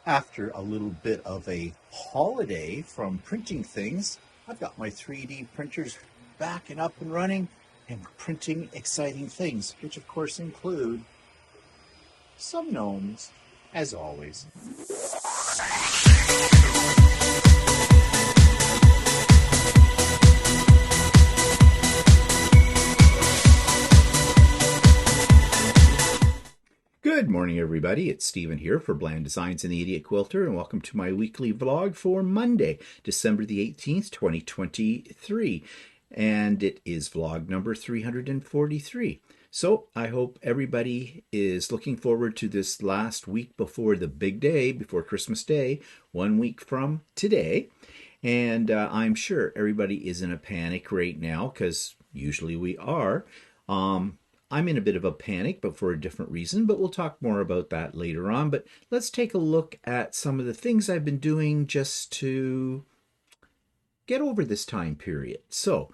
After a little bit of a holiday from printing things, I've got my 3D printers back and up and running and printing exciting things, which of course include some gnomes, as always. Good morning, everybody. It's Stephen here for Bland Designs and the Idiot Quilter, and welcome to my weekly vlog for Monday, December the 18th, 2023. And it is vlog number 343. So I hope everybody is looking forward to this last week before the big day, before Christmas Day, 1 week from today. And I'm sure everybody is in a panic right now, because usually we are. I'm in a bit of a panic, but for a different reason, but we'll talk more about that later on. But let's take a look at some of the things I've been doing just to get over this time period. So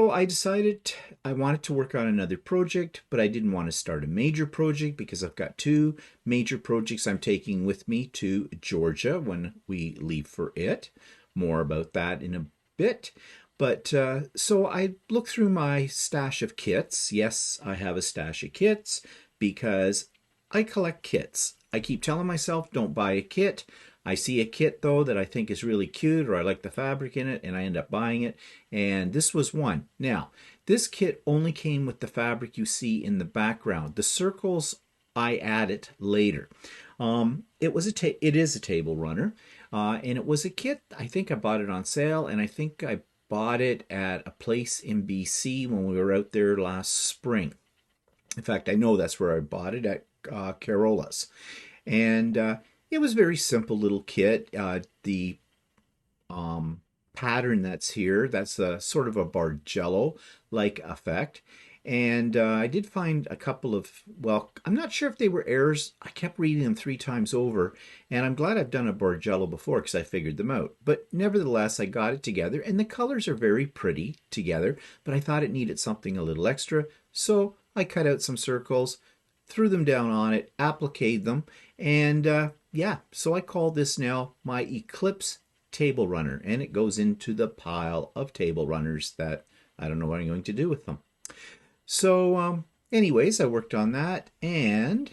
I decided I wanted to work on another project, but I didn't want to start a major project because I've got two major projects I'm taking with me to Georgia when we leave for it. More about that in a bit. But so I looked through my stash of kits. Yes, I have a stash of kits because I collect kits. I keep telling myself, don't buy a kit. I see a kit, though, that I think is really cute or I like the fabric in it, and I end up buying it. And this was one. Now, this kit only came with the fabric you see in the background. The circles I added later. It is a table runner, and it was a kit. I think I bought it on sale, and I think I bought it at a place in BC when we were out there last spring. In fact, I know that's where I bought it, at Carola's. And it was a very simple little kit. The pattern that's here, that's a sort of a Bargello-like effect. And I did find a couple of, well, I'm not sure if they were errors. I kept reading them 3 times over, and I'm glad I've done a Bargello before because I figured them out. But nevertheless, I got it together, and the colors are very pretty together, but I thought it needed something a little extra, so I cut out some circles, threw them down on it, appliqued them, and yeah, so I call this now my Eclipse table runner, and it goes into the pile of table runners that I don't know what I'm going to do with them. So anyways, I worked on that, and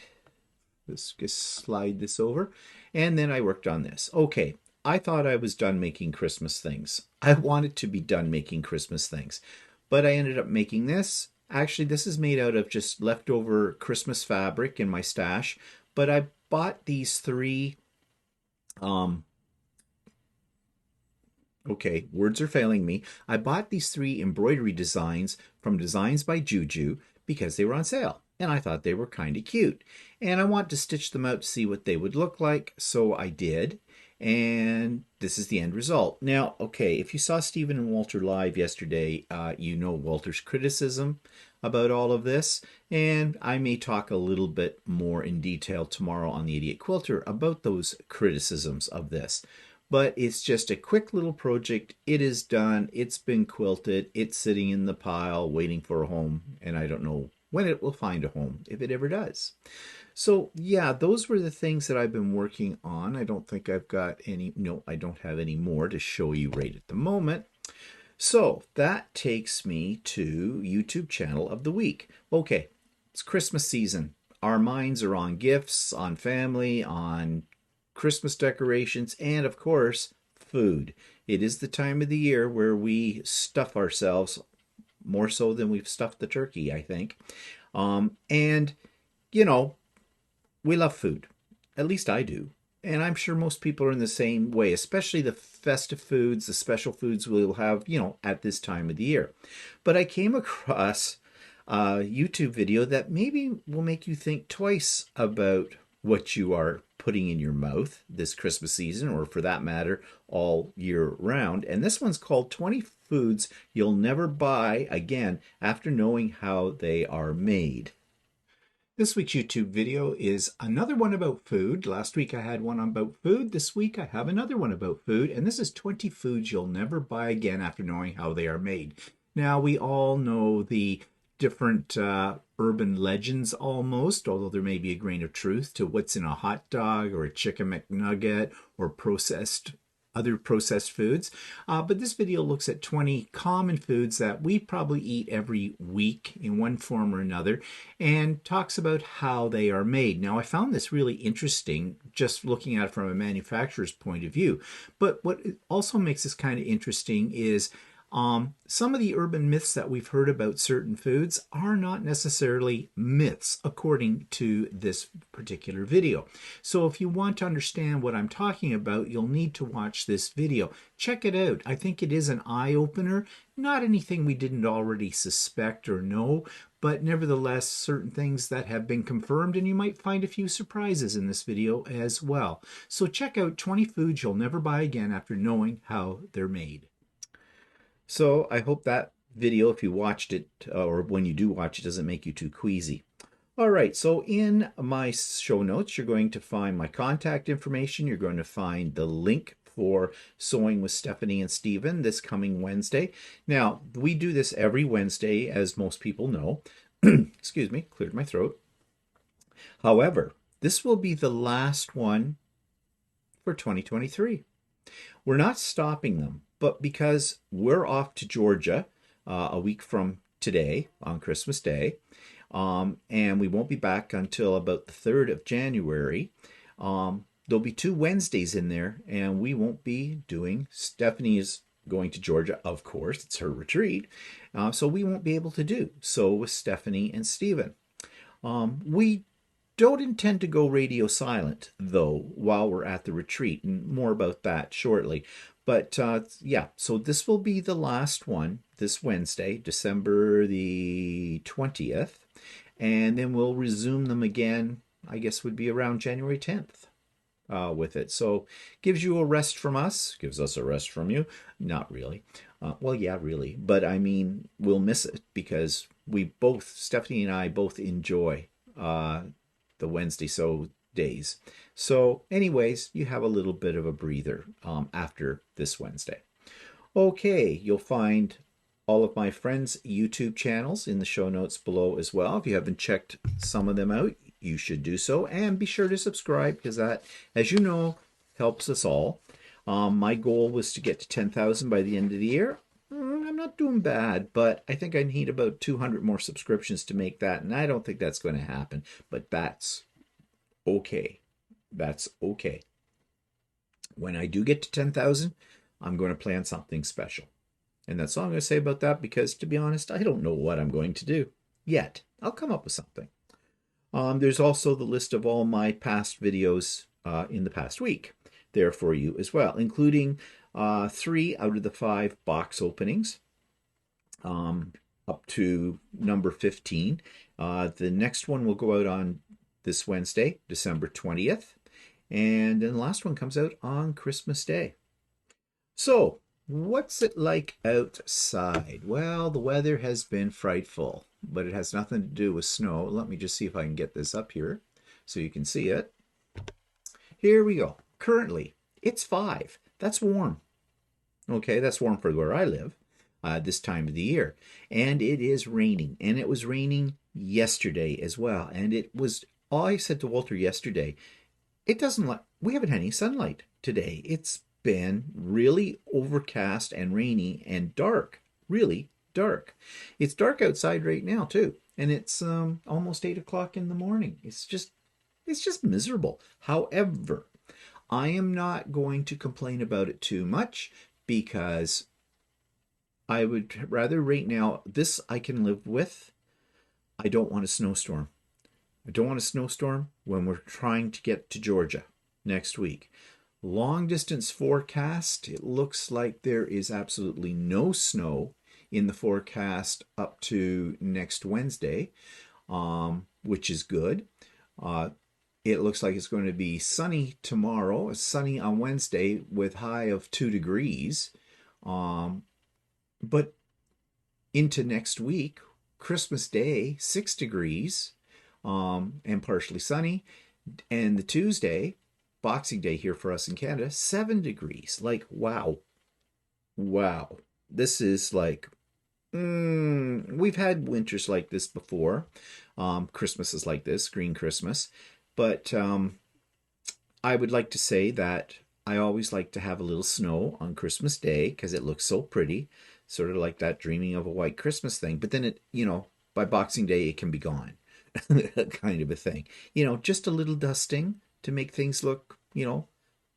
let's just slide this over, and then I worked on this. Okay, I thought I was done making Christmas things. I wanted to be done making Christmas things, but I ended up making this. Actually, this is made out of just leftover Christmas fabric in my stash, but I bought these 3 okay, words are failing me. I bought these 3 embroidery designs from Designs by Juju because they were on sale, and I thought they were kind of cute. And I wanted to stitch them out to see what they would look like, so I did. And this is the end result. Now, okay, if you saw Stephen and Walter live yesterday, you know Walter's criticism about all of this, and I may talk a little bit more in detail tomorrow on the Idiot Quilter about those criticisms of this. But it's just a quick little project. It is done. It's been quilted. It's sitting in the pile waiting for a home. And I don't know when it will find a home, if it ever does. So yeah, those were the things that I've been working on. I don't think I've got any, no, I don't have any more to show you right at the moment. So that takes me to YouTube channel of the week. Okay, it's Christmas season. Our minds are on gifts, on family, on Christmas decorations, and of course, food. It is the time of the year where we stuff ourselves more so than we've stuffed the turkey, I think. And, you know, we love food. At least I do. And I'm sure most people are in the same way, especially the festive foods, the special foods we'll have, you know, at this time of the year. But I came across a YouTube video that maybe will make you think twice about what you are putting in your mouth this Christmas season, or for that matter, all year round. And this one's called 20 Foods You'll Never Buy Again After Knowing How They Are Made. This week's YouTube video is another one about food. Last week I had one about food. This week I have another one about food. And this is 20 foods you'll never buy again after knowing how they are made. Now, we all know the different urban legends almost, although there may be a grain of truth to what's in a hot dog or a chicken McNugget or other processed foods. But this video looks at 20 common foods that we probably eat every week in one form or another and talks about how they are made. Now, I found this really interesting just looking at it from a manufacturer's point of view. But what also makes this kind of interesting is some of the urban myths that we've heard about certain foods are not necessarily myths according to this particular video. So if you want to understand what I'm talking about, you'll need to watch this video. Check it out. I think it is an eye-opener. Not anything we didn't already suspect or know, but nevertheless certain things that have been confirmed, and you might find a few surprises in this video as well. So check out 20 foods you'll never buy again after knowing how they're made. So I hope that video, if you watched it, or when you do watch it, doesn't make you too queasy. All right, so in my show notes, you're going to find my contact information. You're going to find the link for Sewing with Stephanie and Stephen this coming Wednesday. Now, we do this every Wednesday, as most people know. Excuse me, cleared my throat. However, this will be the last one for 2023. We're not stopping them, but because we're off to Georgia a week from today on Christmas Day, and we won't be back until about the 3rd of January, there'll be 2 Wednesdays in there, and we won't be doing. Stephanie is going to Georgia, of course. It's her retreat, so we won't be able to do so with Stephanie and Stephen. We don't intend to go radio silent, though, while we're at the retreat, and more about that shortly. But yeah, so this will be the last one this Wednesday, December the 20th, and then we'll resume them again, I guess would be around January 10th with it. So gives you a rest from us, gives us a rest from you. Not really. Well, yeah, really. But I mean, we'll miss it because Stephanie and I both enjoy the Wednesday days. So anyways, you have a little bit of a breather after this Wednesday. Okay, you'll find all of my friends' YouTube channels in the show notes below as well. If you haven't checked some of them out, you should do so. And be sure to subscribe because that, as you know, helps us all. My goal was to get to 10,000 by the end of the year. I'm not doing bad, but I think I need about 200 more subscriptions to make that, and I don't think that's going to happen, but that's okay. That's okay. When I do get to 10,000, I'm going to plan something special. And that's all I'm going to say about that because, to be honest, I don't know what I'm going to do yet. I'll come up with something. There's also the list of all my past videos in the past week there for you as well, including 3 out of the 5 box openings up to number 15. The next one will go out on this Wednesday, December 20th. And then the last one comes out on Christmas Day. So, what's it like outside? Well, the weather has been frightful, but it has nothing to do with snow. Let me just see if I can get this up here so you can see it. Here we go. Currently, it's 5. That's warm. Okay, that's warm for where I live this time of the year. And it is raining. And it was raining yesterday as well. And it was, I said to Walter yesterday, we haven't had any sunlight today. It's been really overcast and rainy and dark, really dark. It's dark outside right now too. And it's almost 8 o'clock in the morning. It's just miserable. However, I am not going to complain about it too much because I would rather right now, this I can live with. I don't want a snowstorm. I don't want a snowstorm when we're trying to get to Georgia next week. Long distance forecast, it looks like there is absolutely no snow in the forecast up to next Wednesday, which is good. It looks like it's going to be sunny tomorrow, sunny on Wednesday with high of 2 degrees. But into next week, Christmas Day, 6 degrees and partially sunny. And the Tuesday, Boxing Day here for us in Canada, 7 degrees. Like, wow. Wow. This is like We've had winters like this before. Christmases like this, green Christmas. But I would like to say that I always like to have a little snow on Christmas Day because it looks so pretty, sort of like that dreaming of a white Christmas thing. But then by Boxing Day, it can be gone, kind of a thing. Just a little dusting to make things look,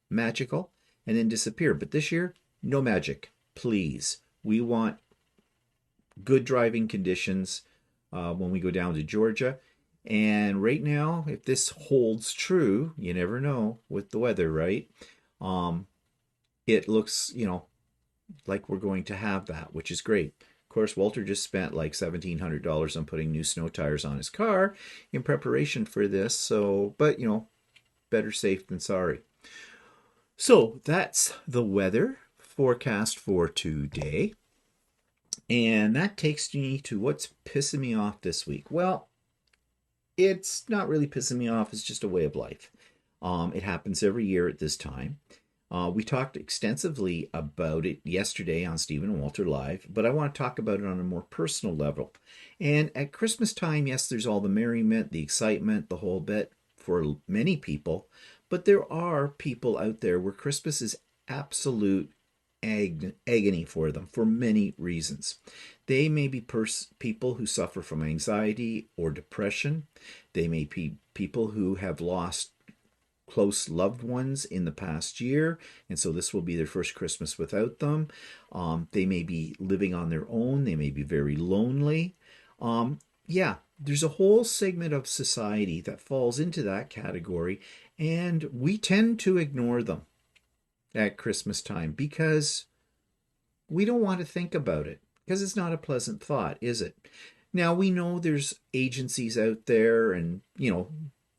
magical and then disappear. But this year, no magic, please. We want good driving conditions when we go down to Georgia. And right now, if this holds true, you never know with the weather, right? Um, it looks, like we're going to have that, which is great. Of course, Walter just spent like $1,700 on putting new snow tires on his car in preparation for this. So, but better safe than sorry. So that's the weather forecast for today. And that takes me to what's pissing me off this week. Well, it's not really pissing me off. It's just a way of life. It happens every year at this time. We talked extensively about it yesterday on Stephen and Walter Live, but I want to talk about it on a more personal level. And at Christmas time, yes, there's all the merriment, the excitement, the whole bit for many people, but there are people out there where Christmas is absolute agony for them for many reasons. They may be people who suffer from anxiety or depression. They may be people who have lost close loved ones in the past year, and so this will be their first Christmas without them. They may be living on their own. They may be very lonely. Yeah, there's a whole segment of society that falls into that category, and we tend to ignore them at Christmas time because we don't want to think about it because it's not a pleasant thought, is it? Now, we know there's agencies out there and,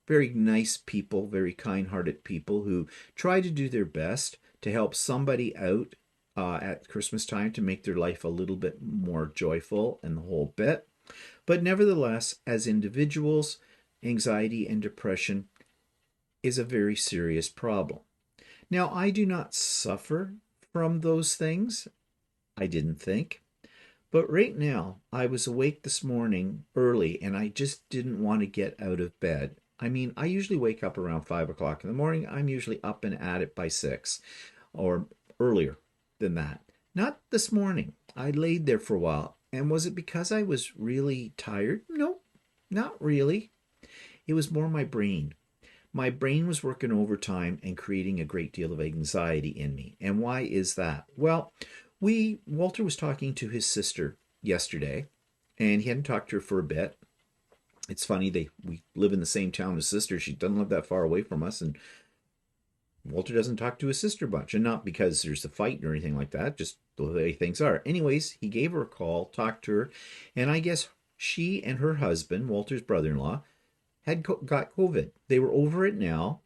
very nice people, very kind-hearted people who try to do their best to help somebody out at Christmas time to make their life a little bit more joyful and the whole bit. But nevertheless, as individuals, anxiety and depression is a very serious problem. Now, I do not suffer from those things. I didn't think. But right now, I was awake this morning early and I just didn't want to get out of bed. I mean, I usually wake up around 5 o'clock in the morning. I'm usually up and at it by 6 or earlier than that. Not this morning. I laid there for a while. And was it because I was really tired? No, not really. It was more my brain. My brain was working overtime and creating a great deal of anxiety in me. And why is that? Well, Walter was talking to his sister yesterday, and he hadn't talked to her for a bit. It's funny, we live in the same town as sister. She doesn't live that far away from us, and Walter doesn't talk to his sister much. And not because there's a fight or anything like that, just the way things are. Anyways, he gave her a call, talked to her, and I guess she and her husband, Walter's brother-in-law, had got COVID. They were over it now.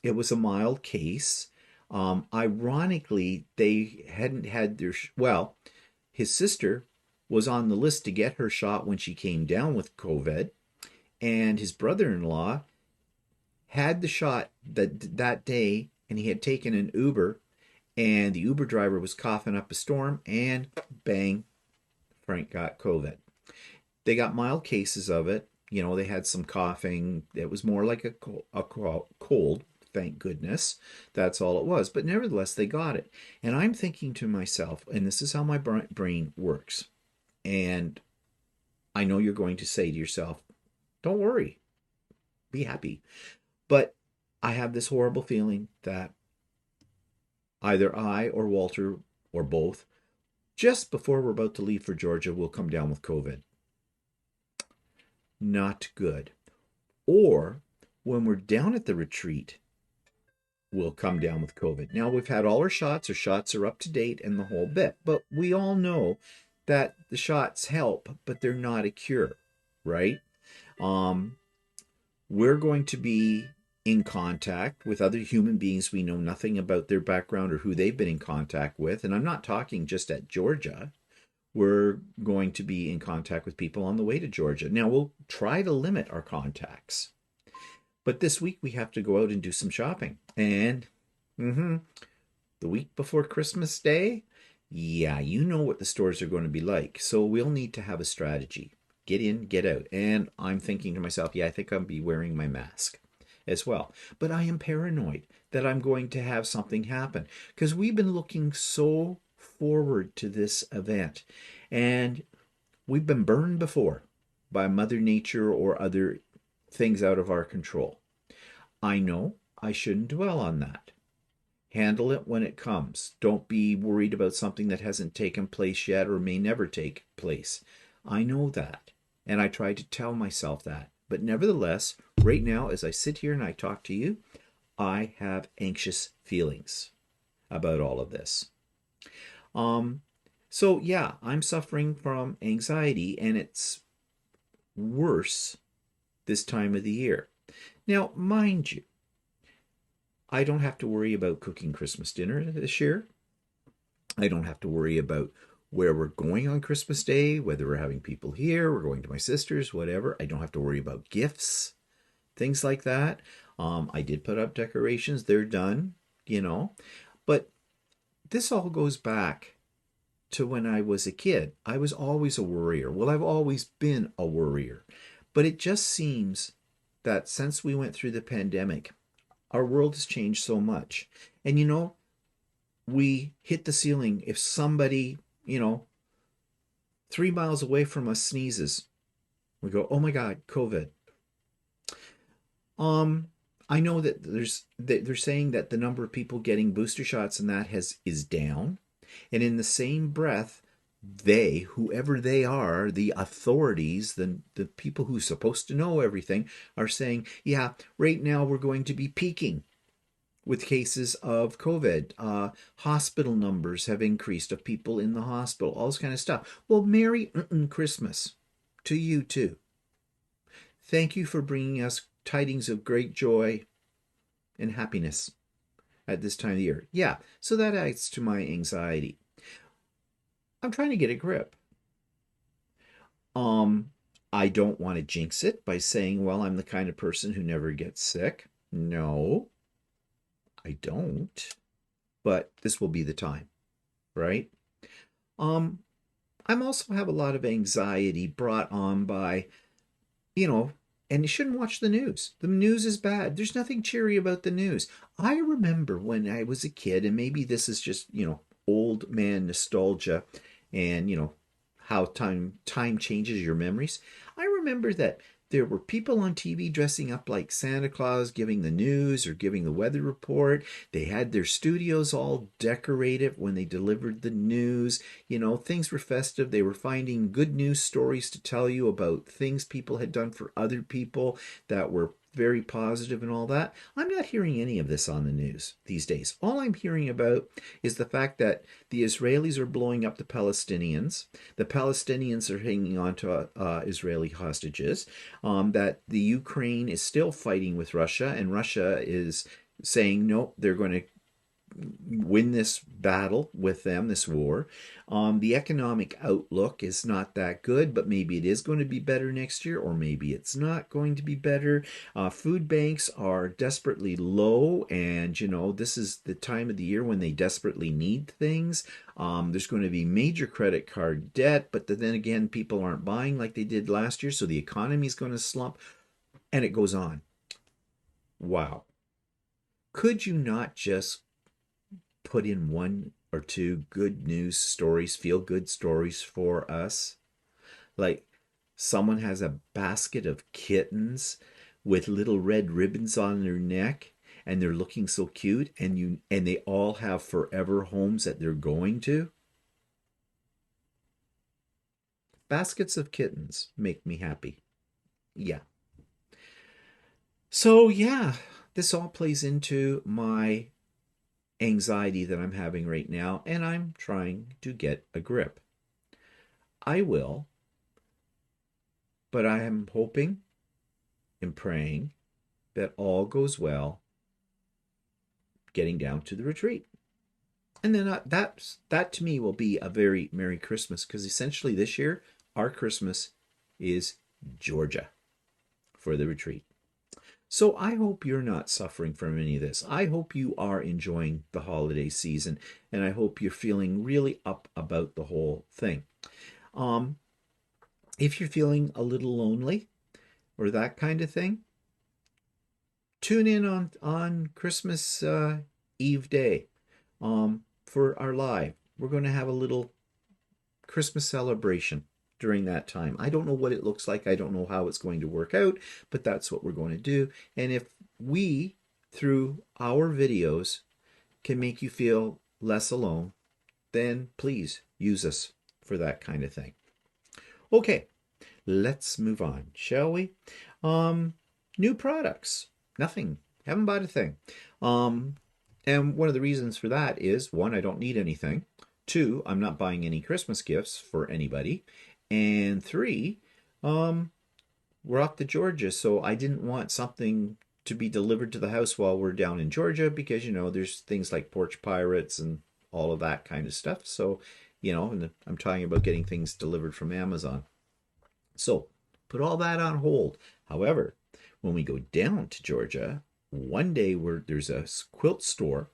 It was a mild case. Ironically, they hadn't had his sister was on the list to get her shot when she came down with COVID, and his brother-in-law had the shot that day, and he had taken an Uber, and the Uber driver was coughing up a storm, and bang, Frank got COVID. They got mild cases of it. They had some coughing. It was more like a cold, thank goodness. That's all it was. But nevertheless, they got it. And I'm thinking to myself, and this is how my brain works. And I know you're going to say to yourself, don't worry, be happy. But I have this horrible feeling that either I or Walter or both, just before we're about to leave for Georgia, will come down with COVID. Not good. Or when we're down at the retreat, we'll come down with COVID. Now, we've had all our shots are up to date and the whole bit, but we all know that the shots help, but they're not a cure, right? We're going to be in contact with other human beings we know nothing about their background or who they've been in contact with. And I'm not talking just at Georgia. We're going to be in contact with people on the way to Georgia. Now, we'll try to limit our contacts. But this week, we have to go out and do some shopping. And the week before Christmas Day Yeah, you know what the stores are going to be like. So we'll need to have a strategy. Get in, get out. And I'm thinking to myself, yeah, I think I'll be wearing my mask as well. But I am paranoid that I'm going to have something happen because we've been looking so forward to this event. And we've been burned before by Mother Nature or other things out of our control. I know I shouldn't dwell on that. Handle it when it comes. Don't be worried about something that hasn't taken place yet or may never take place. I know that. And I try to tell myself that. But nevertheless, right now, as I sit here and I talk to you, I have anxious feelings about all of this. Um, so yeah, I'm suffering from anxiety and it's worse this time of the year. Now, mind you, I don't have to worry about cooking Christmas dinner this year. I don't have to worry about where we're going on Christmas Day, whether we're having people here, we're going to my sister's, whatever. I don't have to worry about gifts, things like that. I did put up decorations, they're done, you know. But this all goes back to when I was a kid. I was always a worrier. Well, I've always been a worrier. But it just seems that since we went through the pandemic, our world has changed so much. And you know, we hit the ceiling if somebody, 3 miles away from us sneezes. We go, oh my God, COVID. Um, I know that they're saying that the number of people getting booster shots and that has is down. And in the same breath, whoever they are, the authorities, the people who are supposed to know everything, are saying, yeah, right now we're going to be peaking with cases of COVID. Hospital numbers have increased of people in the hospital, all this kind of stuff. Well, Merry Christmas to you too. Thank you for bringing us tidings of great joy and happiness at this time of the year. Yeah, so that adds to my anxiety. I'm trying to get a grip. Um, I don't want to jinx it by saying, well, I'm the kind of person who never gets sick. No, I don't. But this will be the time, right? Um, I'm also have a lot of anxiety brought on by, you know, and you shouldn't watch the news. The news is bad. There's nothing cheery about the news. I remember when I was a kid, and maybe this is just, old man nostalgia and, how time changes your memories. I remember that there were people on TV dressing up like Santa Claus giving the news or giving the weather report. They had their studios all decorated when they delivered the news. Things were festive. They were finding good news stories to tell you about things people had done for other people that were very positive and all that. I'm not hearing any of this on the news these days. All I'm hearing about is the fact that the Israelis are blowing up the Palestinians. The Palestinians are hanging on to Israeli hostages. That the Ukraine is still fighting with Russia, and Russia is saying, no, they're going to win this battle with them, this war. The economic outlook is not that good, but maybe it is going to be better next year, or maybe it's not going to be better. Food banks are desperately low, and this is the time of the year when they desperately need things. There's going to be major credit card debt, but then again, people aren't buying like they did last year, so the economy is going to slump, and it goes on. Wow. Could you not just put in one or two good news stories, feel good stories for us? Like someone has a basket of kittens with little red ribbons on their neck and they're looking so cute, and they all have forever homes that they're going to. Baskets of kittens make me happy. Yeah. So yeah, this all plays into my anxiety that I'm having right now, and I'm trying to get a grip. I will, but I am hoping and praying that all goes well getting down to the retreat. And then that to me will be a very Merry Christmas, because essentially this year our Christmas is Georgia for the retreat. So I hope you're not suffering from any of this. I hope you are enjoying the holiday season, and I hope you're feeling really up about the whole thing. Um, if you're feeling a little lonely or that kind of thing, tune in on Christmas Eve day for our live. We're going to have a little Christmas celebration during that time. I don't know what it looks like. I don't know how it's going to work out, but that's what we're going to do. And if we, through our videos, can make you feel less alone, then please use us for that kind of thing. Okay, let's move on, shall we? New products. Nothing. Haven't bought a thing. And one of the reasons for that is, one, I don't need anything. Two, I'm not buying any Christmas gifts for anybody. And three, we're off to Georgia, so I didn't want something to be delivered to the house while we're down in Georgia because, you know, there's things like porch pirates and all of that kind of stuff. So, you know, and I'm talking about getting things delivered from Amazon. So, put all that on hold. However, when we go down to Georgia, one day there's a quilt store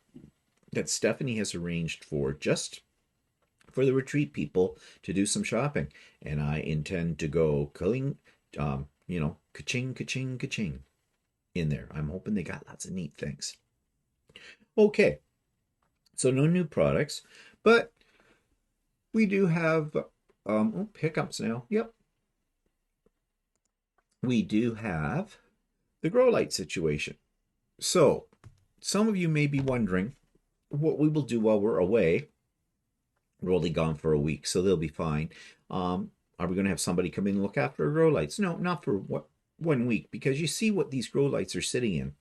that Stephanie has arranged for just for the retreat people to do some shopping. And I intend to go ka-ching, ka-ching, ka-ching in there. I'm hoping they got lots of neat things. Okay, so no new products, but we do have hiccups now. Yep. We do have the grow light situation. So some of you may be wondering what we will do while we're away. We're only gone for a week, so they'll be fine. Are we going to have somebody come in and look after our grow lights? No, not for 1 week, because you see what these grow lights are sitting in.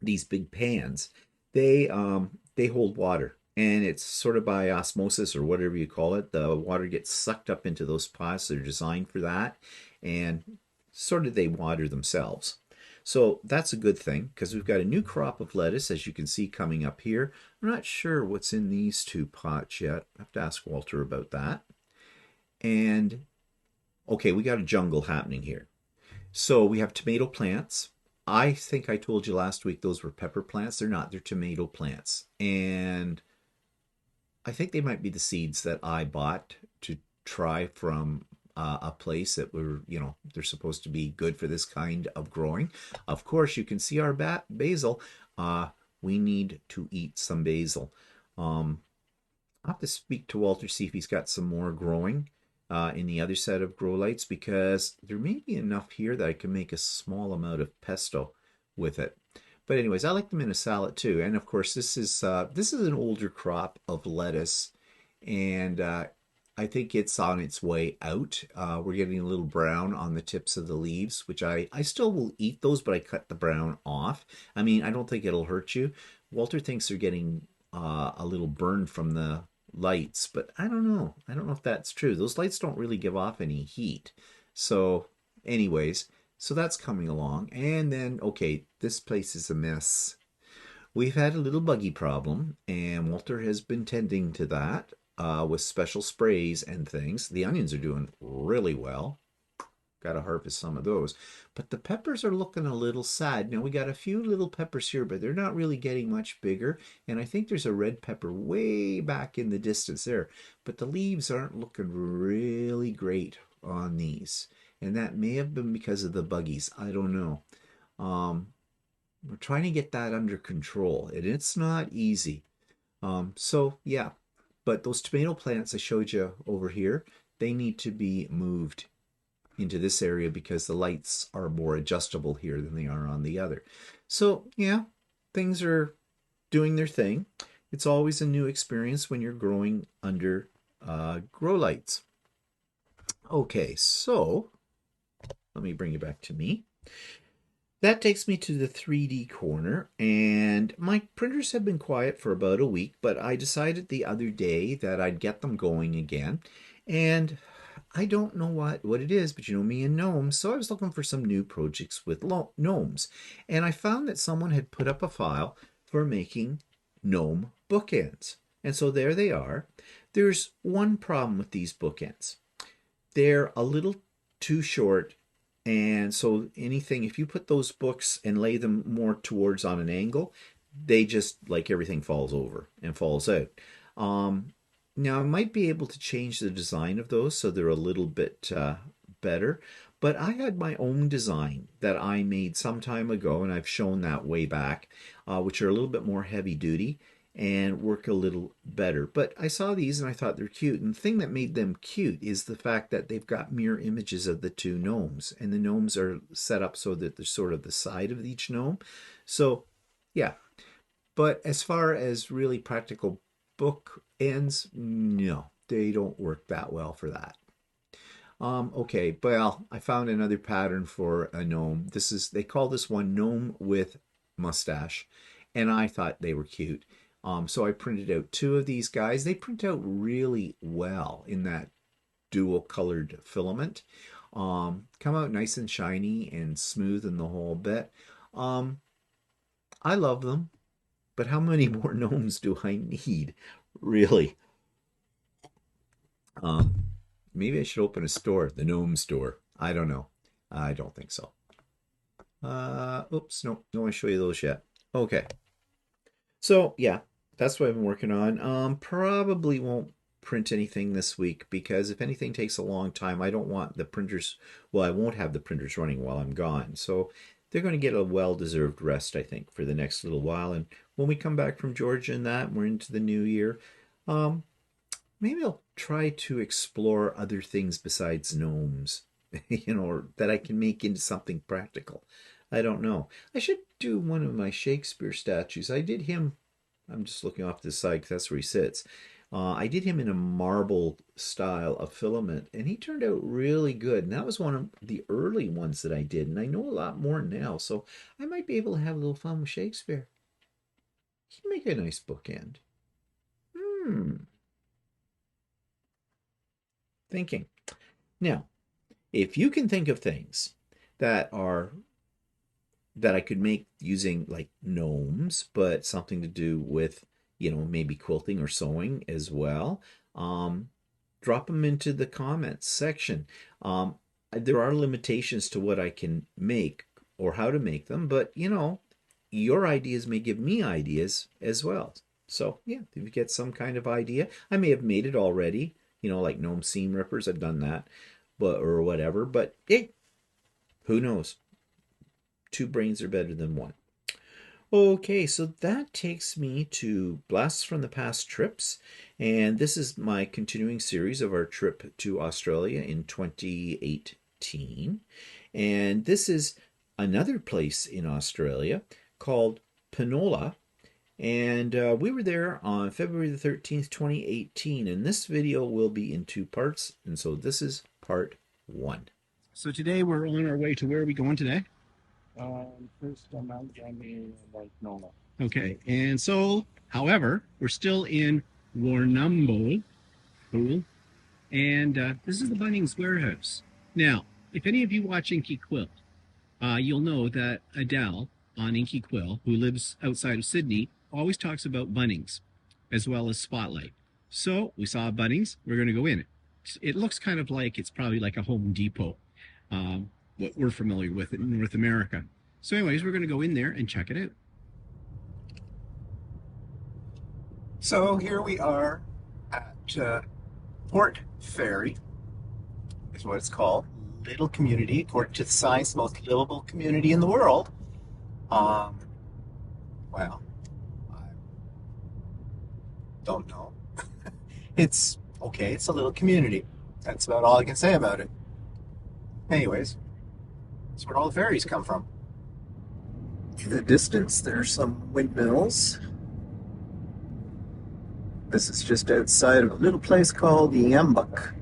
These big pans, they hold water, and it's sort of by osmosis or whatever you call it. The water gets sucked up into those pots. They're designed for that, and sort of they water themselves. So that's a good thing because we've got a new crop of lettuce, as you can see, coming up here. I'm not sure what's in these two pots yet. I have to ask Walter about that. And okay, we got a jungle happening here. So we have tomato plants. I think I told you last week those were pepper plants. They're not, they're tomato plants. And I think they might be the seeds that I bought to try from a place that were, you know, they're supposed to be good for this kind of growing. Of course, you can see our basil. We need to eat some basil. I'll have to speak to Walter, see if he's got some more growing in the other set of grow lights, because there may be enough here that I can make a small amount of pesto with it. But anyways, I like them in a salad too. And of course, this is an older crop of lettuce, and I think it's on its way out. We're getting a little brown on the tips of the leaves, which I still will eat those, but I cut the brown off. I mean, I don't think it'll hurt you. Walter thinks they're getting a little burn from the lights, but I don't know. I don't know if that's true. Those lights don't really give off any heat. So anyways, so that's coming along. And then, okay, this place is a mess. We've had a little buggy problem, and Walter has been tending to that with special sprays and things. The onions are doing really well. Got to harvest some of those. But the peppers are looking a little sad. Now, we got a few little peppers here, but they're not really getting much bigger. And I think there's a red pepper way back in the distance there. But the leaves aren't looking really great on these. And that may have been because of the buggies. I don't know. We're trying to get that under control, and it's not easy. So, yeah. But those tomato plants I showed you over here, they need to be moved into this area because the lights are more adjustable here than they are on the other. So, yeah, things are doing their thing. It's always a new experience when you're growing under grow lights. Okay, so let me bring you back to me. That takes me to the 3D corner, and my printers have been quiet for about a week, but I decided the other day that I'd get them going again, and I don't know what it is, but you know me and gnomes, so I was looking for some new projects with gnomes, and I found that someone had put up a file for making gnome bookends, and so there they are. There's one problem with these bookends. They're a little too short And so anything, if you put those books and lay them more towards on an angle, they just like everything falls over and falls out. Um, Now I might be able to change the design of those so they're a little bit better. But I had my own design that I made some time ago, and I've shown that way back, which are a little bit more heavy duty and work a little better. But I saw these and I thought they're cute. And the thing that made them cute is the fact that they've got mirror images of the two gnomes, and the gnomes are set up so that they're sort of the side of each gnome. So, yeah. But as far as really practical book ends, no, they don't work that well for that. Okay, well, I found another pattern for a gnome. They call this one gnome with mustache, and I thought they were cute. So I printed out two of these guys. They print out really well in that dual colored filament. Come out nice and shiny and smooth in the whole bit. I love them, but how many more gnomes do I need? Really? Um, Maybe I should open a store, the gnome store. I don't know. I don't think so. Oops, no, don't want to show you those yet. Okay. So yeah, that's what I've been working on. Probably won't print anything this week because if anything takes a long time, I don't want the printers. Well, I won't have the printers running while I'm gone. So they're going to get a well-deserved rest, I think, for the next little while. And when we come back from Georgia and that, we're into the new year. Um, Maybe I'll try to explore other things besides gnomes, or that I can make into something practical. I don't know. I should do one of my Shakespeare statues. I did him, I'm just looking off to the side because that's where he sits. I did him in a marble style of filament, and he turned out really good. And that was one of the early ones that I did, and I know a lot more now, so I might be able to have a little fun with Shakespeare. He'd make a nice bookend. Hmm. Thinking. Now, if you can think of things that are that I could make using like gnomes, but something to do with, maybe quilting or sewing as well, um, drop them into the comments section. There are limitations to what I can make or how to make them, but your ideas may give me ideas as well. So yeah, if you get some kind of idea, I may have made it already, like gnome seam rippers. I've done that, or whatever. But hey, who knows? Two brains are better than one. Okay, so that takes me to Blasts from the Past trips. And this is my continuing series of our trip to Australia in 2018. And this is another place in Australia called Penola. And we were there on February the 13th, 2018. And this video will be in two parts. And so this is part one. So today we're on our way to where are we going today? First, Mount Gambier, like normal. Okay, and so, however, we're still in Warrnambool, and this is the Bunnings Warehouse. Now, if any of you watch Inky Quill, you'll know that Adele on Inky Quill, who lives outside of Sydney, always talks about Bunnings as well as Spotlight. So we saw Bunnings, we're going to go in it. It looks kind of like it's probably like a Home Depot, what we're familiar with in North America. So anyways, we're going to go in there and check it out. So here we are at Port Ferry, is what it's called. Little community, according to the science, the most livable community in the world. Well, I don't know. It's okay, it's a little community. That's about all I can say about it. Anyways, that's where all the ferries come from. In the distance, there's some windmills. This is just outside of a little place called Yambuk.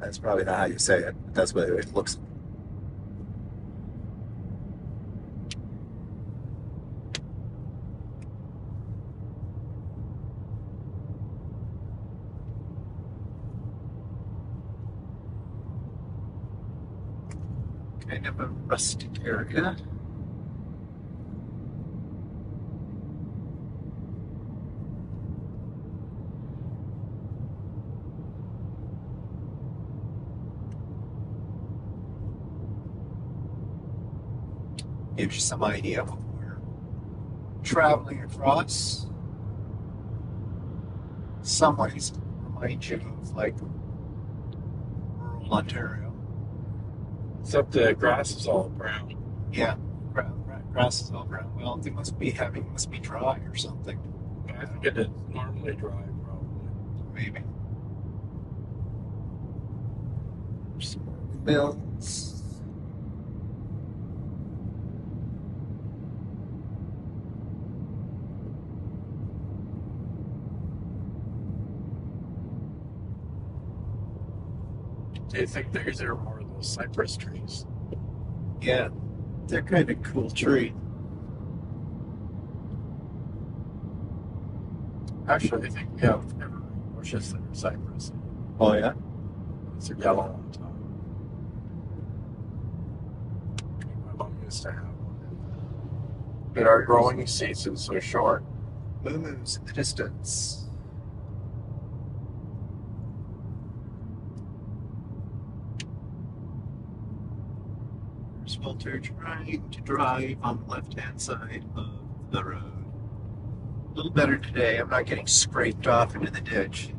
That's probably not how you say it, but that's what it looks like. Kind of a rustic area. Gives you some idea of what we're traveling across. Some ways remind you of like rural Ontario. Except the grass is all brown. Yeah, grass is all brown. Well, they must be dry or something. I think it is normally dry, probably. Maybe. Some mills. Do you think these are more of those cypress trees? Yeah, they're kind of cool tree. Actually, I think we have evergreen bushes that are cypress. Oh yeah. It's a yellow on top. My mom used to have one. But our growing season's so short. Moo-moos in the distance. There's Quilter trying to drive on the left-hand side of the road. A little better today. I'm not getting scraped off into the ditch.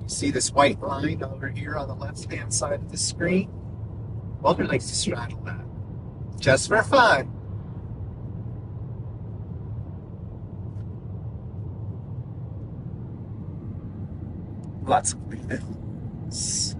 You see this white line over here on the left-hand side of the screen? Walter likes to straddle that. Just for fun. Lots of windmills.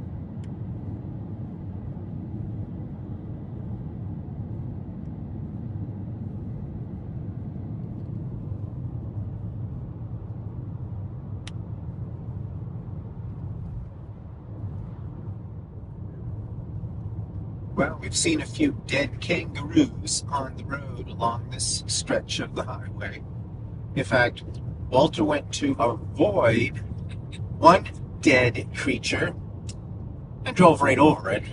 Well, we've seen a few dead kangaroos on the road along this stretch of the highway. In fact, Walter went to avoid one dead creature and drove right over it.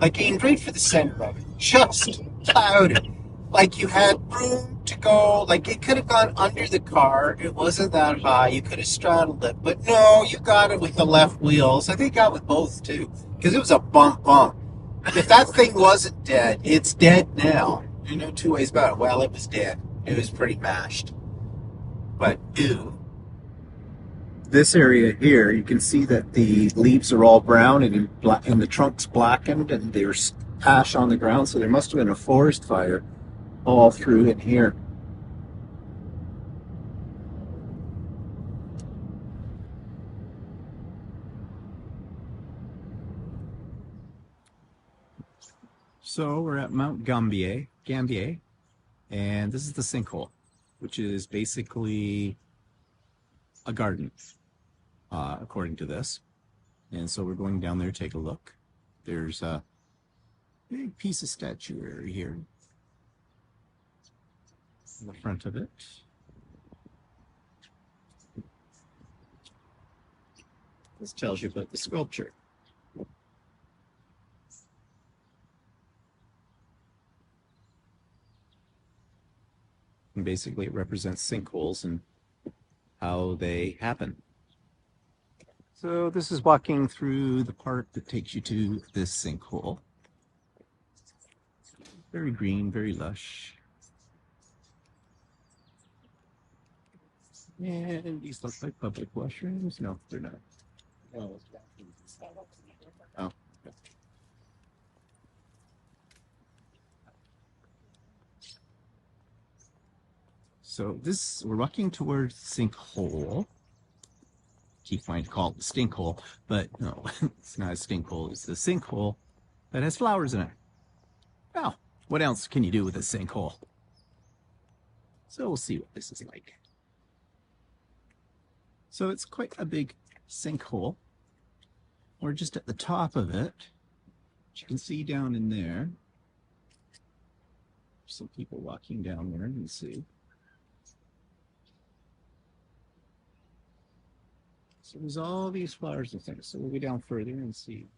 Like aimed right for the center of it. Just plowed it. Like you had room to go. Like it could have gone under the car. It wasn't that high. You could have straddled it. But no, you got it with the left wheels. I think you got with both too. Because it was a bump. If that thing wasn't dead, it's dead now. There's no two ways about it. Well, it was dead. It was pretty mashed. But ew. This area here, you can see that the leaves are all brown and the trunk's blackened and there's ash on the ground. So there must have been a forest fire all through in here. So we're at Mount Gambier, and this is the sinkhole, which is basically a garden, according to this. And so we're going down there to take a look. There's a big piece of statuary here in the front of it. This tells you about the sculpture. And basically it represents sinkholes and how they happen. So this is walking through the part that takes you to this sinkhole. Very green, very lush. And these look like public washrooms. No, they're not. Oh. So we're walking towards sinkhole. Keep trying to call it the stinkhole, but no, it's not a stinkhole. It's the sinkhole that has flowers in it. Now, what else can you do with a sinkhole? So we'll see what this is like. So it's quite a big sinkhole. We're just at the top of it. You can see down in there. Some people walking down there, you can see. So there's all these flowers and things. So we'll go down further and see.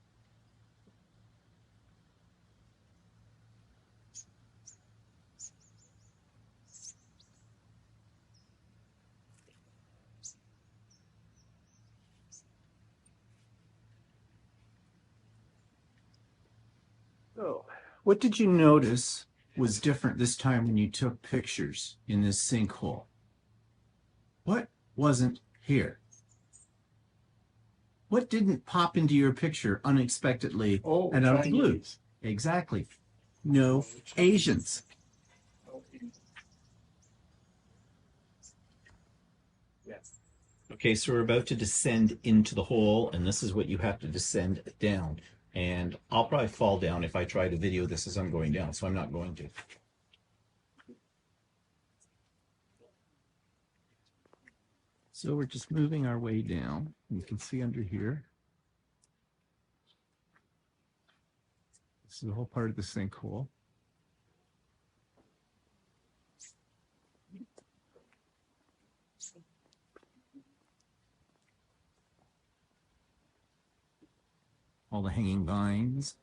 So What did you notice was different this time when you took pictures in this sinkhole? What wasn't here? What didn't pop into your picture unexpectedly and out of the blue? Exactly. No Asians. Okay, so we're about to descend into the hole, and this is what you have to descend down. And I'll probably fall down if I try to video this as I'm going down, so I'm not going to. So we're just moving our way down. You can see under here. This is the whole part of the sinkhole. All the hanging vines.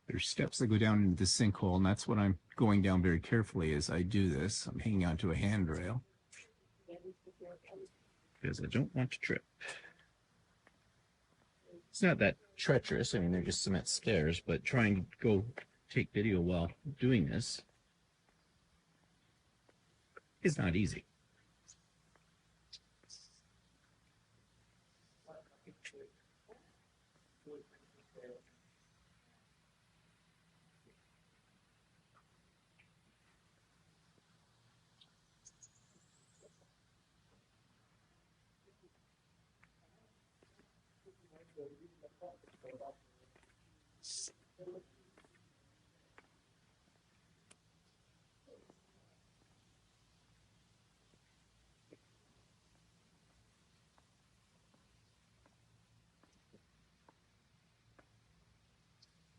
There's steps that go down into the sinkhole, and that's what I'm going down very carefully as I do this. I'm hanging onto a handrail because I don't want to trip. It's not that treacherous. I mean, they're just cement stairs, but trying to go take video while doing this is not easy.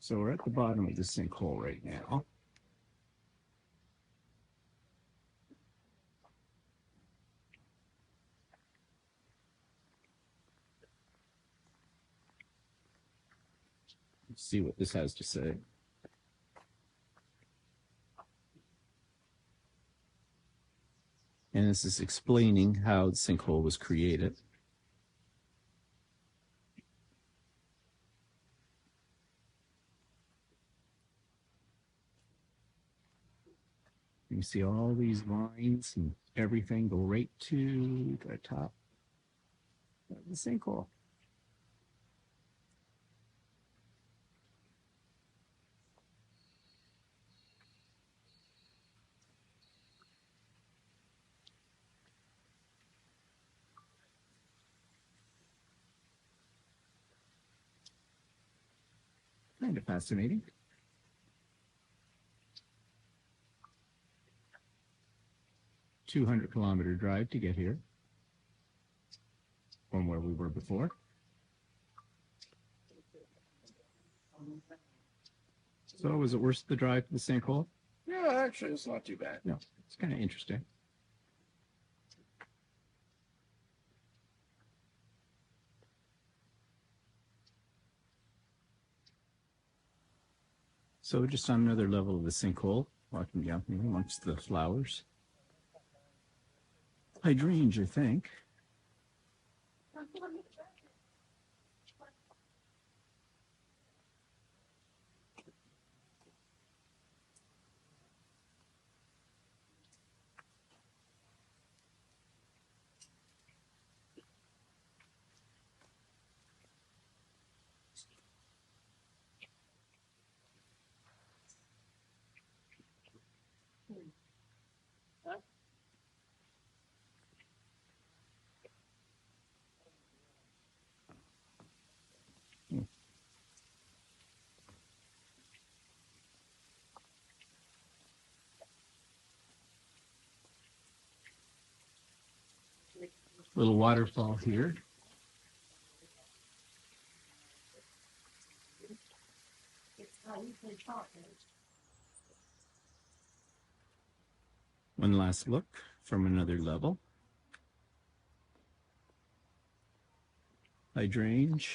So we're at the bottom of the sinkhole right now. Let's see what this has to say. And this is explaining how the sinkhole was created. You see all these vines and everything go right to the top of the sinkhole. Kind of fascinating. $200-kilometer drive to get here from where we were before. So was it worth the drive to the sinkhole? Yeah, actually, it's not too bad. No, it's kind of interesting. So just on another level of the sinkhole, walking down here amongst the flowers. Hydrangea, I think. Little waterfall here. One last look from another level. Hydrangea.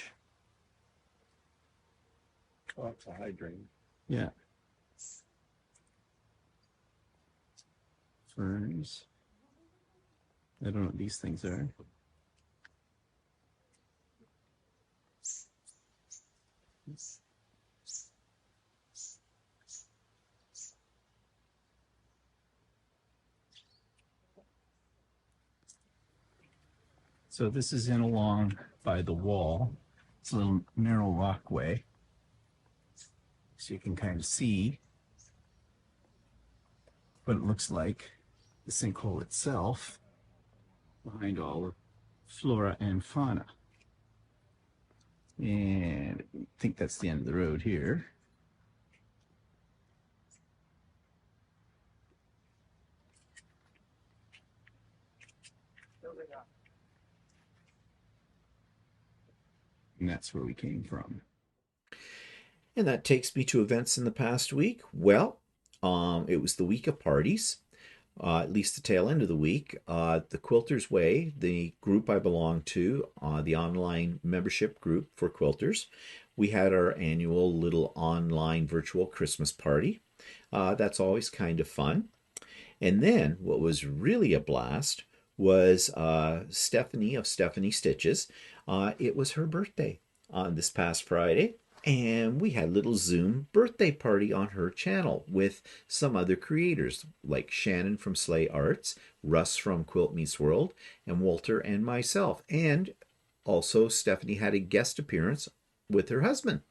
Oh, it's a hydrangea. Yeah. Ferns. I don't know what these things are. So this is in along by the wall. It's a little narrow walkway. So you can kind of see what it looks like, the sinkhole itself, behind all the flora and fauna. And I think that's the end of the road here. And that's where we came from. And that takes me to events in the past week. Well, it was the week of parties, at least the tail end of the week. The Quilters Way, the group I belong to, the online membership group for quilters, we had our annual little online virtual Christmas party. That's always kind of fun. And then what was really a blast was Stephanie of Stephanie Stitches. It was her birthday on this past Friday. And we had a little Zoom birthday party on her channel with some other creators like Shannon from Slay Arts, Russ from Quilt Meets World, and Walter and myself. And also Stephanie had a guest appearance with her husband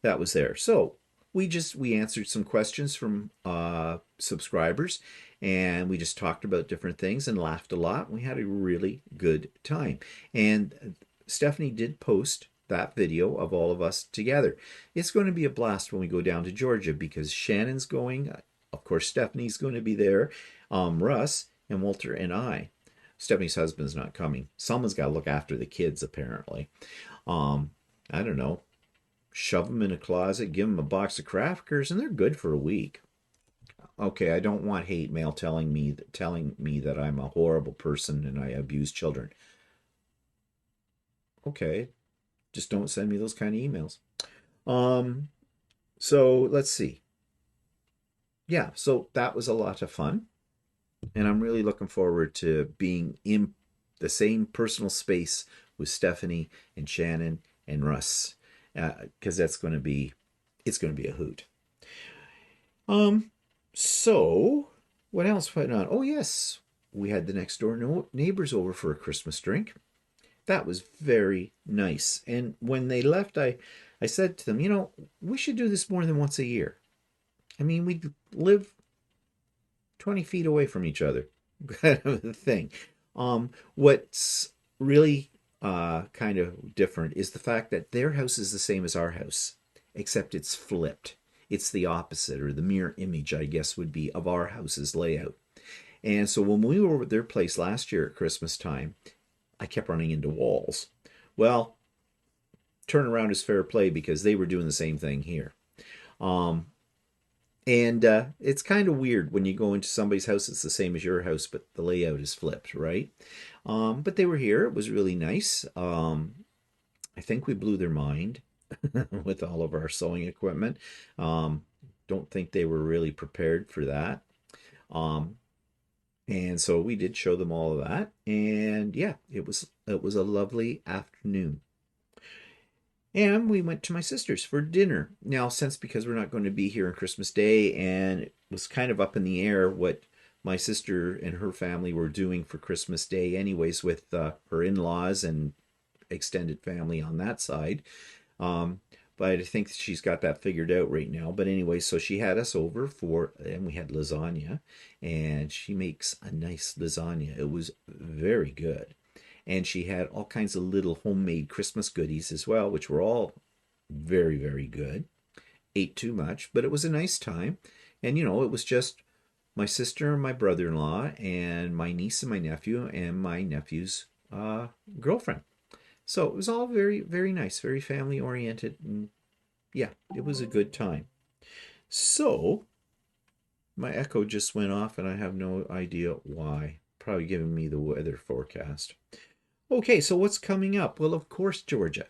that was there. So we answered some questions from subscribers, and we just talked about different things and laughed a lot. We had a really good time. And Stephanie did post that video of all of us together. It's going to be a blast when we go down to Georgia because Shannon's going, of course Stephanie's going to be there, Russ and Walter and I. Stephanie's husband's not coming. Someone's got to look after the kids apparently. I don't know. Shove them in a closet, give them a box of crackers, and they're good for a week. Okay, I don't want hate mail telling me that I'm a horrible person and I abuse children. Okay, just don't send me those kind of emails. So let's see. Yeah, so that was a lot of fun. And I'm really looking forward to being in the same personal space with Stephanie and Shannon and Russ, because it's going to be a hoot. So what else went on? Oh yes, we had the next door neighbors over for a Christmas drink. That was very nice. And when they left, I said to them, we should do this more than once a year. I mean, we live 20 feet away from each other, kind of a thing. What's really kind of different is the fact that their house is the same as our house, except it's flipped. It's the opposite, or the mirror image, I guess, would be of our house's layout. And so when we were over at their place last year at Christmas time, I kept running into walls. Well, turnaround is fair play because they were doing the same thing here. And it's kind of weird when you go into somebody's house it's the same as your house, but the layout is flipped, right? But they were here. It was really nice. I think we blew their mind with all of our sewing equipment. Don't think they were really prepared for that. And so we did show them all of that. And yeah, it was a lovely afternoon. And we went to my sister's for dinner. Now, because we're not going to be here on Christmas Day, and it was kind of up in the air what my sister and her family were doing for Christmas Day anyways with her in-laws and extended family on that side. But I think she's got that figured out right now. But anyway, so she had us over and we had lasagna, and she makes a nice lasagna. It was very good. And she had all kinds of little homemade Christmas goodies as well, which were all very, very good. Ate too much, but it was a nice time. And, it was just my sister and my brother-in-law and my niece and my nephew and my nephew's girlfriend. So it was all very, very nice, very family-oriented. And yeah, it was a good time. So, my echo just went off and I have no idea why. Probably giving me the weather forecast. Okay, so what's coming up? Well, of course, Georgia.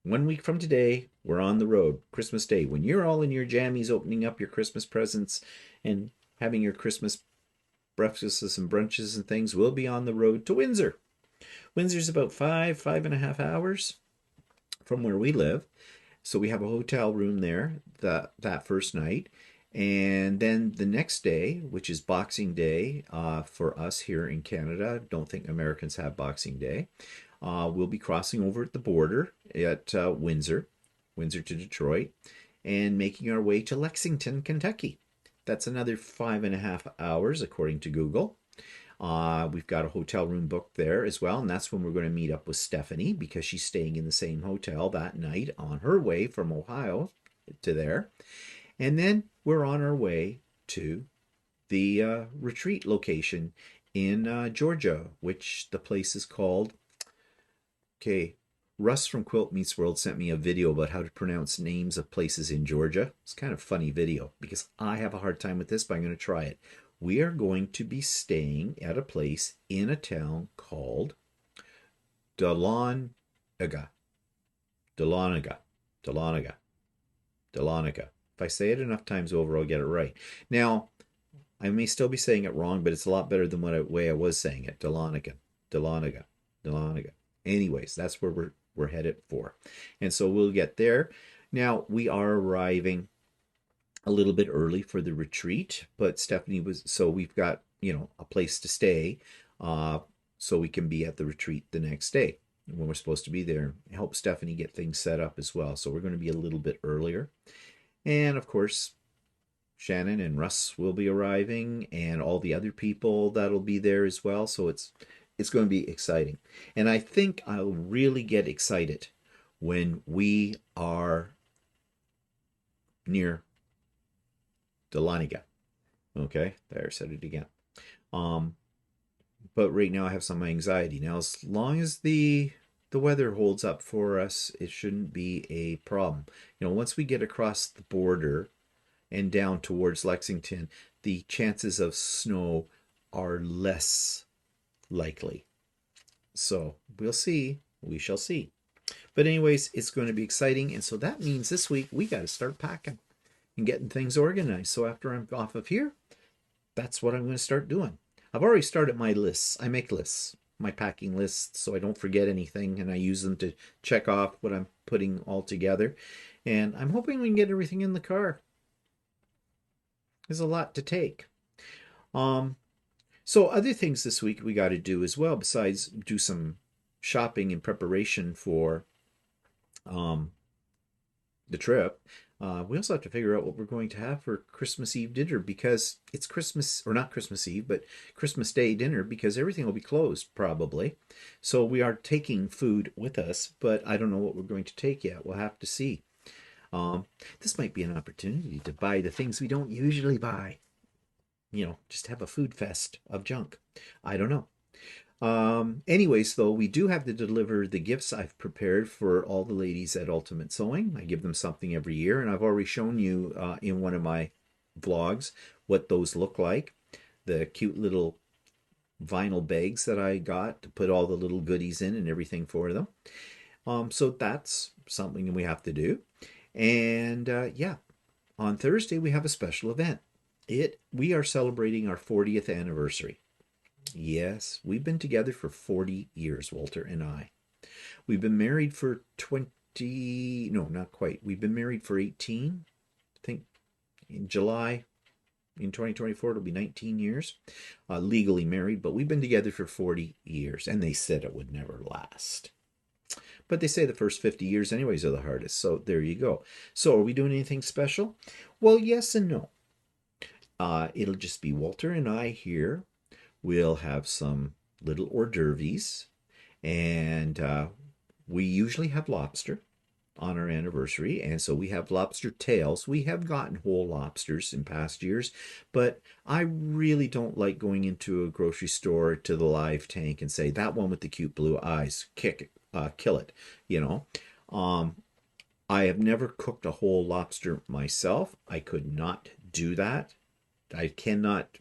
1 week from today, we're on the road. Christmas Day. When you're all in your jammies opening up your Christmas presents and having your Christmas breakfasts and brunches and things, we'll be on the road to Windsor. Windsor's about 5.5 hours from where we live. So we have a hotel room there that first night. And then the next day, which is Boxing Day for us here in Canada, don't think Americans have Boxing Day, we'll be crossing over at the border at Windsor to Detroit, and making our way to Lexington, Kentucky. That's another 5.5 hours according to Google. We've got a hotel room booked there as well, and that's when we're going to meet up with Stephanie because she's staying in the same hotel that night on her way from Ohio to there. And then we're on our way to the retreat location in Georgia, which the place is called. Okay, Russ from Quilt Meets World sent me a video about how to pronounce names of places in Georgia. It's kind of a funny video because I have a hard time with this, but I'm going to try it. We are going to be staying at a place in a town called Dahlonega. Dahlonega. Dahlonega. Dahlonega. If I say it enough times over, I'll get it right. Now, I may still be saying it wrong, but it's a lot better than the way I was saying it. Dahlonega. Dahlonega. Dahlonega. Anyways, that's where we're headed for. And so we'll get there. Now, we are arriving a little bit early for the retreat, but Stephanie so we've got, a place to stay, so we can be at the retreat the next day when we're supposed to be there. Help Stephanie get things set up as well. So we're going to be a little bit earlier. And of course, Shannon and Russ will be arriving and all the other people that'll be there as well. So it's going to be exciting. And I think I'll really get excited when we are near Dahlonega. Okay, there, said it again. But right now I have some anxiety. Now, as long as the weather holds up for us, it shouldn't be a problem. Once we get across the border and down towards Lexington, the chances of snow are less likely. So we'll see. We shall see. But anyways, it's going to be exciting. And so that means this week we got to start packing and getting things organized. So after I'm off of here, that's what I'm going to start doing. I've already started my lists. I make lists, my packing lists, so I don't forget anything, and I use them to check off what I'm putting all together. And I'm hoping we can get everything in the car. There's a lot to take. So other things this week we got to do as well, besides do some shopping in preparation for the trip. We also have to figure out what we're going to have for Christmas Eve dinner, because it's Christmas, or not Christmas Eve, but Christmas Day dinner, because everything will be closed probably. So we are taking food with us, but I don't know what we're going to take yet. We'll have to see. This might be an opportunity to buy the things we don't usually buy. Just have a food fest of junk. I don't know. Anyways, though, we do have to deliver the gifts I've prepared for all the ladies at Ultimate Sewing. I give them something every year, and I've already shown you in one of my vlogs what those look like. The cute little vinyl bags that I got to put all the little goodies in and everything for them. So that's something we have to do. And yeah, on Thursday we have a special event. We are celebrating our 40th anniversary. Yes, we've been together for 40 years, Walter and I. We've been married for 20, no, not quite. We've been married for 18. I think in July, in 2024, it'll be 19 years. Legally married, but we've been together for 40 years, and they said it would never last. But they say the first 50 years anyways are the hardest, so there you go. So are we doing anything special? Well, yes and no. It'll just be Walter and I here. We'll have some little hors d'oeuvres, and we usually have lobster on our anniversary, and so we have lobster tails. We have gotten whole lobsters in past years, but I really don't like going into a grocery store to the live tank and say, that one with the cute blue eyes, kill it, I have never cooked a whole lobster myself. I could not do that. I cannot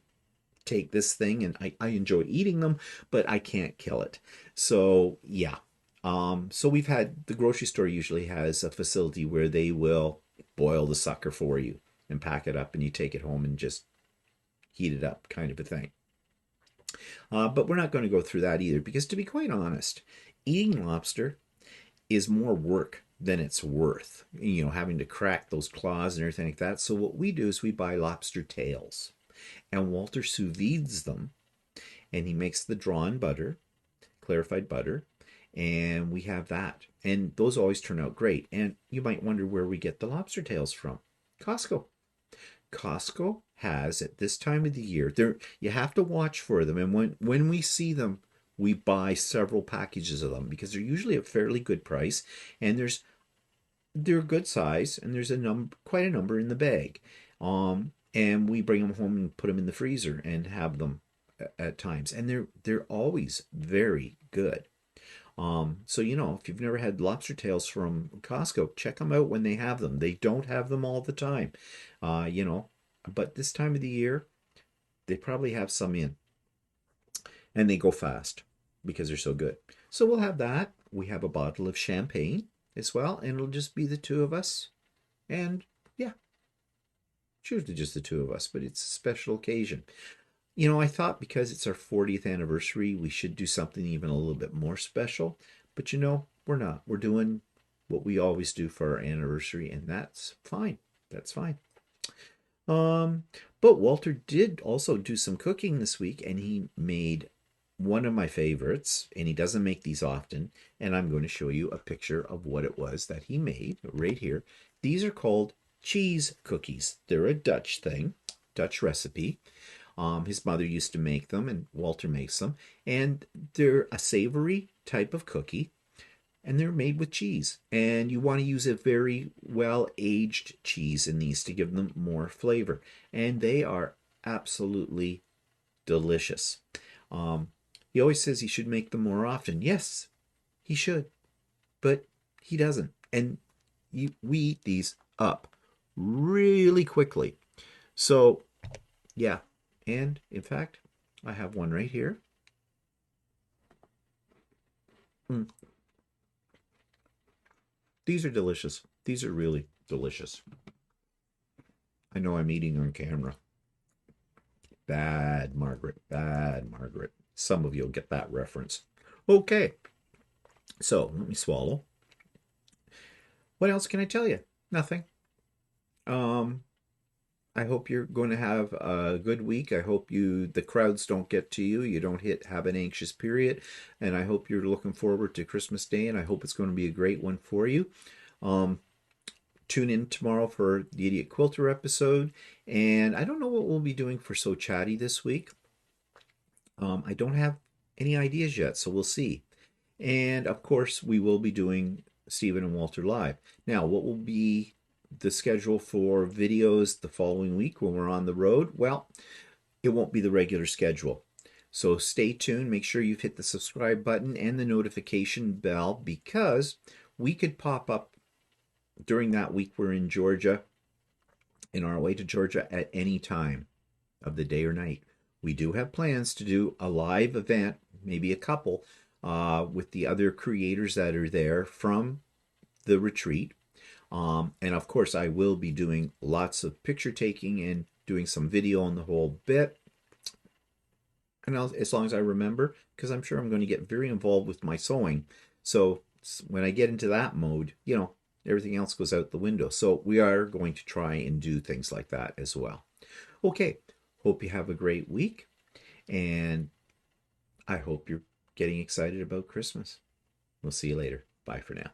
take this thing, and I enjoy eating them, but I can't kill it. So yeah. So we've had, the grocery store usually has a facility where they will boil the sucker for you and pack it up, and you take it home and just heat it up, kind of a thing. But we're not going to go through that either, because to be quite honest, eating lobster is more work than it's worth, having to crack those claws and everything like that. So what we do is we buy lobster tails, and Walter sous vides them, and he makes the drawn butter, clarified butter, and we have that. And those always turn out great. And you might wonder where we get the lobster tails from. Costco. Costco has, at this time of the year, you have to watch for them. And when we see them, we buy several packages of them, because they're usually a fairly good price, and they're good size, and there's quite a number in the bag. And we bring them home and put them in the freezer and have them at times, and they're always very good. So if you've never had lobster tails from Costco, check them out when they have them. They don't have them all the time, but this time of the year, they probably have some in, and they go fast because they're so good. So we'll have that. We have a bottle of champagne as well, and it'll just be the two of us. And yeah, it's usually just the two of us, but it's a special occasion. I thought because it's our 40th anniversary, we should do something even a little bit more special. But we're not. We're doing what we always do for our anniversary, and that's fine. That's fine. But Walter did also do some cooking this week, and he made one of my favorites, and he doesn't make these often, and I'm going to show you a picture of what it was that he made right here. These are called cheese cookies. They're a Dutch thing, Dutch recipe. His mother used to make them, and Walter makes them, and they're a savory type of cookie, and they're made with cheese. And you want to use a very well-aged cheese in these to give them more flavor, and they are absolutely delicious. He always says he should make them more often. Yes, he should, but he doesn't, and we eat these up really quickly. So yeah. And in fact, I have one right here. These are delicious. These are really delicious. I know I'm eating on camera. Bad, Margaret. Bad, Margaret. Some of you will get that reference. Okay. So let me swallow. What else can I tell you? Nothing. I hope you're going to have a good week. I hope the crowds don't get to you. You don't have an anxious period. And I hope you're looking forward to Christmas Day, and I hope it's going to be a great one for you. Tune in tomorrow for the Idiot Quilter episode. And I don't know what we'll be doing for So Chatty this week. I don't have any ideas yet, so we'll see. And of course, we will be doing Stephen and Walter Live. Now, what will be the schedule for videos the following week when we're on the road? Well, it won't be the regular schedule. So stay tuned. Make sure you've hit the subscribe button and the notification bell, because we could pop up during that week we're in Georgia, in our way to Georgia, at any time of the day or night. We do have plans to do a live event, maybe a couple, with the other creators that are there from the retreat. And of course, I will be doing lots of picture taking and doing some video on the whole bit. And as long as I remember, because I'm sure I'm going to get very involved with my sewing. So when I get into that mode, everything else goes out the window. So we are going to try and do things like that as well. Okay, hope you have a great week. And I hope you're getting excited about Christmas. We'll see you later. Bye for now.